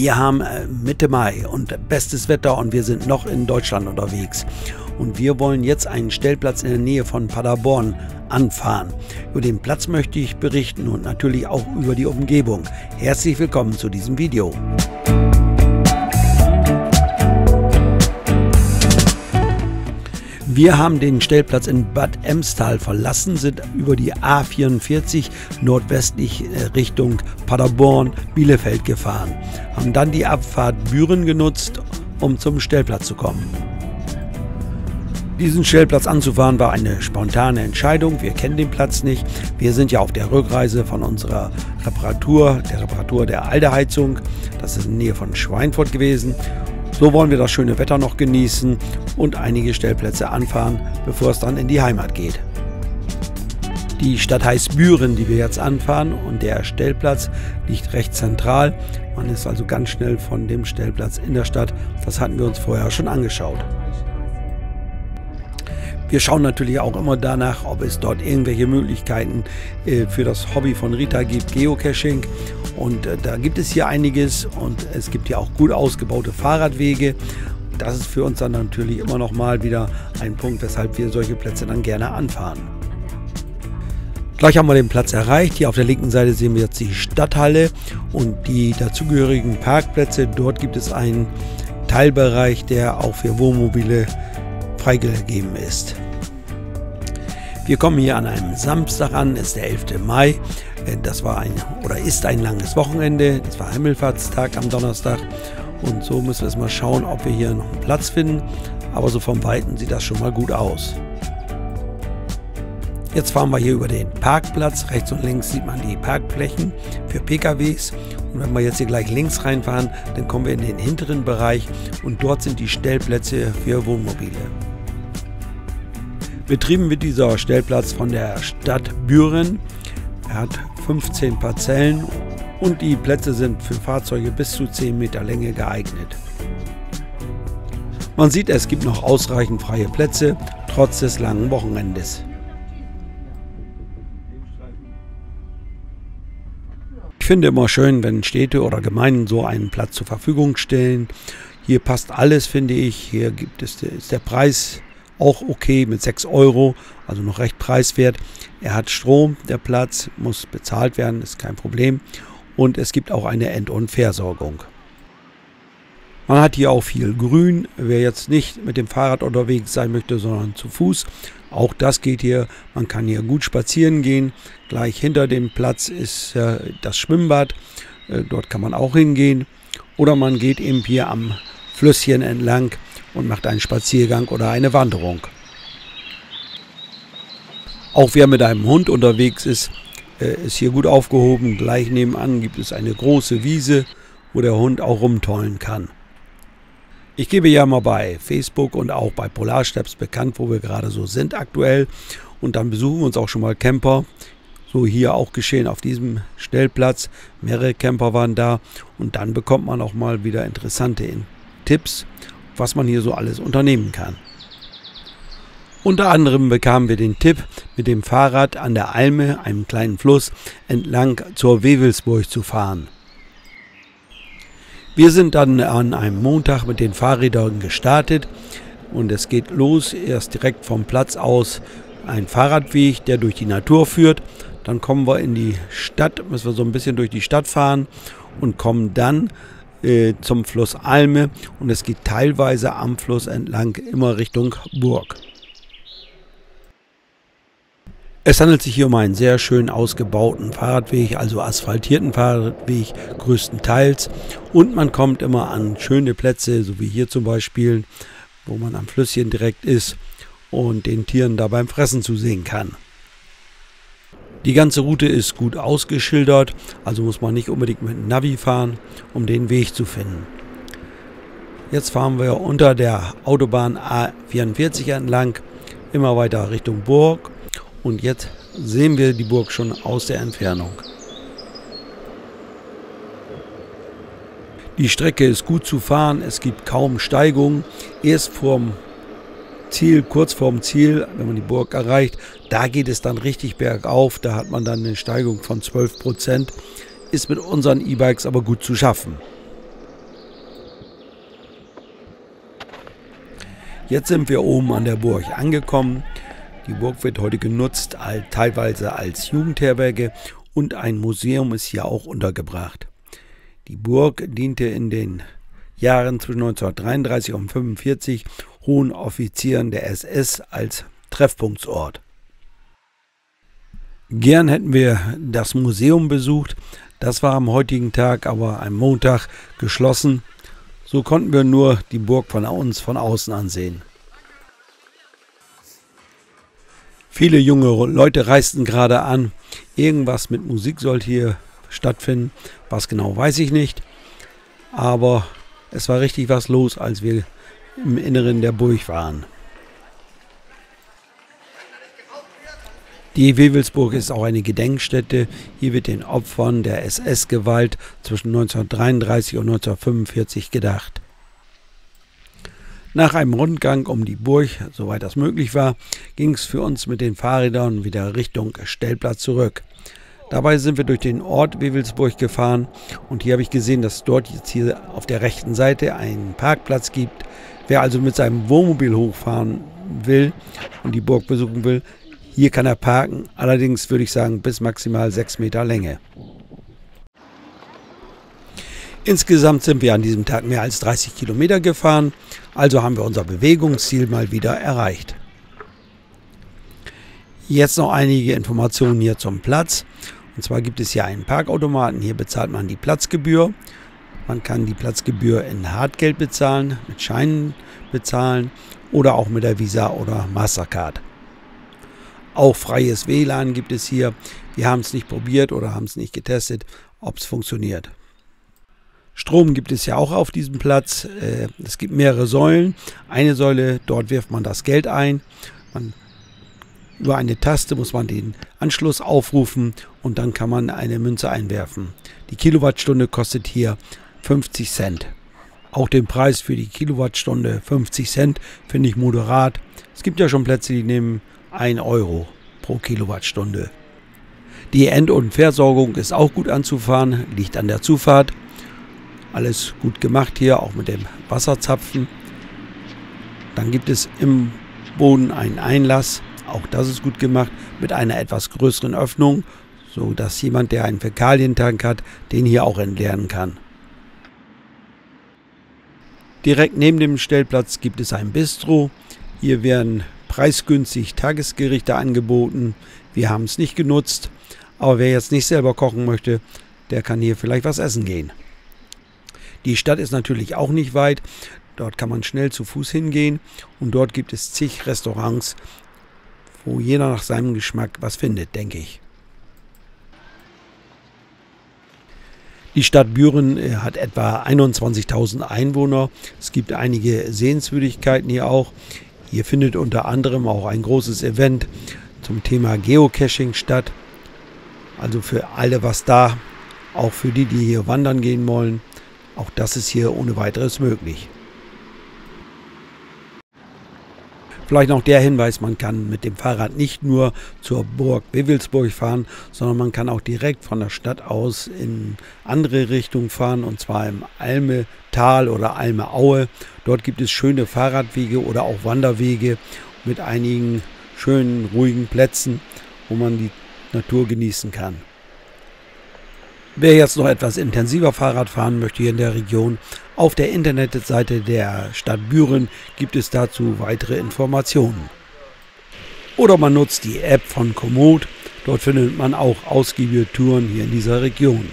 Wir haben Mitte Mai und bestes Wetter und wir sind noch in Deutschland unterwegs. Und wir wollen jetzt einen Stellplatz in der Nähe von Paderborn anfahren. Über den Platz möchte ich berichten und natürlich auch über die Umgebung. Herzlich willkommen zu diesem Video. Wir haben den Stellplatz in Bad Emstal verlassen, sind über die A44 nordwestlich Richtung Paderborn, Bielefeld gefahren, haben dann die Abfahrt Büren genutzt, um zum Stellplatz zu kommen. Diesen Stellplatz anzufahren war eine spontane Entscheidung. Wir kennen den Platz nicht. Wir sind ja auf der Rückreise von unserer Reparatur der Alde-Heizung. Das ist in der Nähe von Schweinfurt gewesen. So wollen wir das schöne Wetter noch genießen und einige Stellplätze anfahren, bevor es dann in die Heimat geht. Die Stadt heißt Büren, die wir jetzt anfahren, und der Stellplatz liegt recht zentral. Man ist also ganz schnell von dem Stellplatz in der Stadt. Das hatten wir uns vorher schon angeschaut. Wir schauen natürlich auch immer danach, ob es dort irgendwelche Möglichkeiten für das Hobby von Rita gibt, Geocaching. Und da gibt es hier einiges und es gibt hier auch gut ausgebaute Fahrradwege. Das ist für uns dann natürlich immer noch mal wieder ein Punkt, weshalb wir solche Plätze dann gerne anfahren. Gleich haben wir den Platz erreicht. Hier auf der linken Seite sehen wir jetzt die Stadthalle und die dazugehörigen Parkplätze. Dort gibt es einen Teilbereich, der auch für Wohnmobile freigegeben ist. Wir kommen hier an einem Samstag an, ist der 11. Mai. Das war ist ein langes Wochenende. Das war Himmelfahrtstag am Donnerstag. Und so müssen wir jetzt mal schauen, ob wir hier noch einen Platz finden. Aber so vom Weiten sieht das schon mal gut aus. Jetzt fahren wir hier über den Parkplatz. Rechts und links sieht man die Parkflächen für PKWs. Und wenn wir jetzt hier gleich links reinfahren, dann kommen wir in den hinteren Bereich und dort sind die Stellplätze für Wohnmobile. Betrieben wird dieser Stellplatz von der Stadt Büren. Er hat 15 Parzellen und die Plätze sind für Fahrzeuge bis zu 10 Meter Länge geeignet. Man sieht, es gibt noch ausreichend freie Plätze, trotz des langen Wochenendes. Ich finde immer schön, wenn Städte oder Gemeinden so einen Platz zur Verfügung stellen. Hier passt alles, finde ich. Hier ist der Preis auch okay mit 6 €, also noch recht preiswert. Er hat Strom, der Platz muss bezahlt werden, ist kein Problem. Und es gibt auch eine End- und Versorgung. Man hat hier auch viel Grün. Wer jetzt nicht mit dem Fahrrad unterwegs sein möchte, sondern zu Fuß, auch das geht hier. Man kann hier gut spazieren gehen. Gleich hinter dem Platz ist das Schwimmbad. Dort kann man auch hingehen. Oder man geht eben hier am Flüsschen entlang und macht einen Spaziergang oder eine Wanderung. Auch wer mit einem Hund unterwegs ist hier gut aufgehoben. Gleich nebenan gibt es eine große Wiese, wo der Hund auch rumtollen kann. Ich gebe ja mal bei Facebook und auch bei Polarsteps bekannt, wo wir gerade so sind aktuell. Und dann besuchen wir uns auch schon mal Camper. So hier auch geschehen auf diesem Stellplatz. Mehrere Camper waren da. Und dann bekommt man auch mal wieder interessante Tipps, was man hier so alles unternehmen kann. Unter anderem bekamen wir den Tipp, mit dem Fahrrad an der Alme, einem kleinen Fluss, entlang zur Wewelsburg zu fahren. Wir sind dann an einem Montag mit den Fahrrädern gestartet und es geht los, erst direkt vom Platz aus ein Fahrradweg, der durch die Natur führt. Dann kommen wir in die Stadt, müssen wir so ein bisschen durch die Stadt fahren und kommen dann zum Fluss Alme und es geht teilweise am Fluss entlang immer Richtung Burg. Es handelt sich hier um einen sehr schön ausgebauten Fahrradweg, also asphaltierten Fahrradweg größtenteils. Und man kommt immer an schöne Plätze, so wie hier zum Beispiel, wo man am Flüsschen direkt ist und den Tieren da beim Fressen zusehen kann. Die ganze Route ist gut ausgeschildert, also muss man nicht unbedingt mit dem Navi fahren, um den Weg zu finden. Jetzt fahren wir unter der Autobahn A44 entlang, immer weiter Richtung Burg. Und jetzt sehen wir die Burg schon aus der Entfernung. Die Strecke ist gut zu fahren, es gibt kaum Steigungen. Erst vorm Ziel, kurz vorm Ziel, wenn man die Burg erreicht, da geht es dann richtig bergauf. Da hat man dann eine Steigung von 12%. Ist mit unseren E-Bikes aber gut zu schaffen. Jetzt sind wir oben an der Burg angekommen. Die Burg wird heute genutzt, teilweise als Jugendherberge, und ein Museum ist hier auch untergebracht. Die Burg diente in den Jahren zwischen 1933 und 1945 hohen Offizieren der SS als Treffpunktsort. Gern hätten wir das Museum besucht, das war am heutigen Tag, aber am Montag, geschlossen. So konnten wir nur die Burg von außen ansehen. Viele junge Leute reisten gerade an. Irgendwas mit Musik sollte hier stattfinden. Was genau, weiß ich nicht. Aber es war richtig was los, als wir im Inneren der Burg waren. Die Wewelsburg ist auch eine Gedenkstätte. Hier wird den Opfern der SS-Gewalt zwischen 1933 und 1945 gedacht. Nach einem Rundgang um die Burg, soweit das möglich war, ging es für uns mit den Fahrrädern wieder Richtung Stellplatz zurück. Dabei sind wir durch den Ort Wewelsburg gefahren und hier habe ich gesehen, dass es dort jetzt hier auf der rechten Seite einen Parkplatz gibt. Wer also mit seinem Wohnmobil hochfahren will und die Burg besuchen will, hier kann er parken, allerdings würde ich sagen bis maximal 6 Meter Länge. Insgesamt sind wir an diesem Tag mehr als 30 Kilometer gefahren, also haben wir unser Bewegungsziel mal wieder erreicht. Jetzt noch einige Informationen hier zum Platz. Und zwar gibt es hier einen Parkautomaten, hier bezahlt man die Platzgebühr. Man kann die Platzgebühr in Hartgeld bezahlen, mit Scheinen bezahlen oder auch mit der Visa oder Mastercard. Auch freies WLAN gibt es hier. Wir haben es nicht probiert oder haben es nicht getestet, ob es funktioniert. Strom gibt es ja auch auf diesem Platz. Es gibt mehrere Säulen. Eine Säule, dort wirft man das Geld ein. Über eine Taste muss man den Anschluss aufrufen und dann kann man eine Münze einwerfen. Die Kilowattstunde kostet hier 50 Cent. Auch den Preis für die Kilowattstunde 50 Cent finde ich moderat. Es gibt ja schon Plätze, die nehmen 1 Euro pro Kilowattstunde. Die End- und Versorgung ist auch gut anzufahren, liegt an der Zufahrt. Alles gut gemacht hier, auch mit dem Wasserzapfen. Dann gibt es im Boden einen Einlass, auch das ist gut gemacht, mit einer etwas größeren Öffnung, so dass jemand, der einen Fäkalientank hat, den hier auch entleeren kann. Direkt neben dem Stellplatz gibt es ein Bistro. Hier werden preisgünstig Tagesgerichte angeboten. Wir haben es nicht genutzt, aber wer jetzt nicht selber kochen möchte, der kann hier vielleicht was essen gehen. Die Stadt ist natürlich auch nicht weit. Dort kann man schnell zu Fuß hingehen und dort gibt es zig Restaurants, wo jeder nach seinem Geschmack was findet, denke ich. Die Stadt Büren hat etwa 21.000 Einwohner. Es gibt einige Sehenswürdigkeiten hier auch. Hier findet unter anderem auch ein großes Event zum Thema Geocaching statt. Also für alle was da, auch für die, die hier wandern gehen wollen. Auch das ist hier ohne weiteres möglich. Vielleicht noch der Hinweis, man kann mit dem Fahrrad nicht nur zur Burg Wewelsburg fahren, sondern man kann auch direkt von der Stadt aus in andere Richtungen fahren, und zwar im Almetal oder Almeaue. Dort gibt es schöne Fahrradwege oder auch Wanderwege mit einigen schönen, ruhigen Plätzen, wo man die Natur genießen kann. Wer jetzt noch etwas intensiver Fahrrad fahren möchte hier in der Region, auf der Internetseite der Stadt Büren gibt es dazu weitere Informationen. Oder man nutzt die App von Komoot, dort findet man auch ausgiebige Touren hier in dieser Region.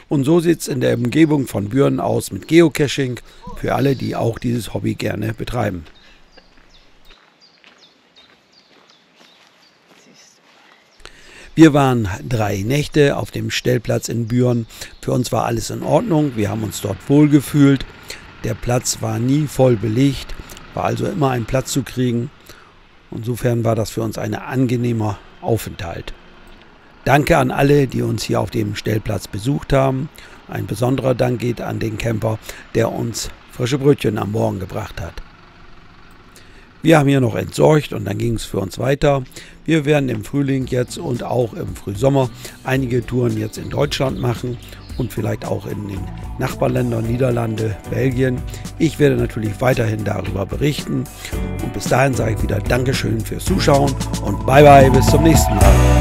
Und so sieht es in der Umgebung von Büren aus mit Geocaching für alle, die auch dieses Hobby gerne betreiben. Wir waren 3 Nächte auf dem Stellplatz in Büren. Für uns war alles in Ordnung. Wir haben uns dort wohlgefühlt. Der Platz war nie voll belegt, war also immer ein Platz zu kriegen. Insofern war das für uns ein angenehmer Aufenthalt. Danke an alle, die uns hier auf dem Stellplatz besucht haben. Ein besonderer Dank geht an den Camper, der uns frische Brötchen am Morgen gebracht hat. Wir haben hier noch entsorgt und dann ging es für uns weiter. Wir werden im Frühling jetzt und auch im Frühsommer einige Touren jetzt in Deutschland machen und vielleicht auch in den Nachbarländern, Niederlande, Belgien. Ich werde natürlich weiterhin darüber berichten und bis dahin sage ich wieder Dankeschön fürs Zuschauen und bye bye, bis zum nächsten Mal.